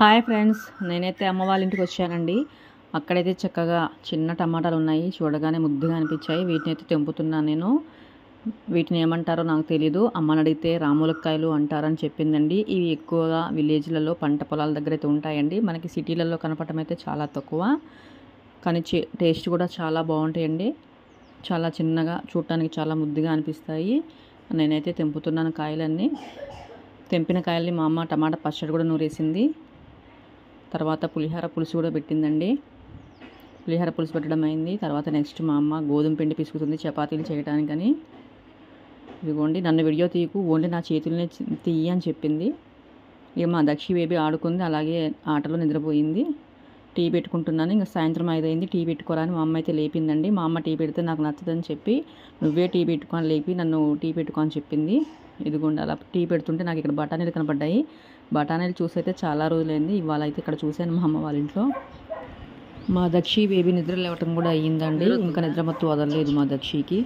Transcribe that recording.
Hi friends, నేనైతే అమ్మ వాళ్ళ ఇంటికి వచ్చానండి. అక్కడైతే చక్కగా చిన్న టమాటాలు ఉన్నాయి. చూడగానే ముద్దుగా అనిపించాయి. వీటిని అయితే తెంపుతున్నాను నేను. వీటిని ఏమంటారో నాకు తెలీదు. అమ్మని అడిగితే రాములక్కాయలు అంటారని చెప్పిందండి. ఇవి ఎక్కువగా విలేజ్లలో పంట పొలాల దగ్గర అయితే ఉంటాయండి. మనకి సిటీలలో కనపడటం అయితే చాలా తక్కువ, కానీ టేస్ట్ కూడా చాలా బాగుంటాయండి. చాలా చిన్నగా, చూడటానికి చాలా ముద్దుగా అనిపిస్తాయి. నేనైతే తెంపుతున్నాను కాయలన్నీ. తెంపిన కాయల్ని మా అమ్మ టమాటా పచ్చడి కూడా నూరేసింది. తర్వాత పులిహోర పులుసు కూడా పెట్టిందండి. పులిహోర పులుసు పెట్టడం అయింది. తర్వాత నెక్స్ట్ మా అమ్మ గోధుమ పిండి పిసుకుతుంది చపాతీలు చేయడానికని. ఇదిగోండి, నన్ను వీడియో తీయకు, ఓన్లీ నా చేతులనే తీయి అని చెప్పింది. ఇక మా దక్షి బేబీ ఆడుకుంది, అలాగే ఆటలో నిద్రపోయింది. టీ పెట్టుకుంటున్నాను. ఇంకా సాయంత్రం 5 అయింది. టీ పెట్టుకోరా అని మా అమ్మ అయితే లేపిందండి. మా అమ్మ టీ పెడితే నాకు నచ్చదని చెప్పి, నువ్వే టీ పెట్టుకొని లేపి నన్ను టీ పెట్టుకో అని చెప్పింది. ఇదిగోండి, అలా టీ పెడుతుంటే నాకు ఇక్కడ బఠానీలు కనపడ్డాయి. బఠానీలు చూసైతే చాలా రోజులైంది. ఇవాళ అయితే ఇక్కడ చూశాను మా అమ్మ వాళ్ళ ఇంట్లో. మా దక్షి బేబీ నిద్ర లేవటం కూడా అయ్యిందండి. ఇంకా నిద్ర మొత్తం వదలలేదు మా దక్షికి.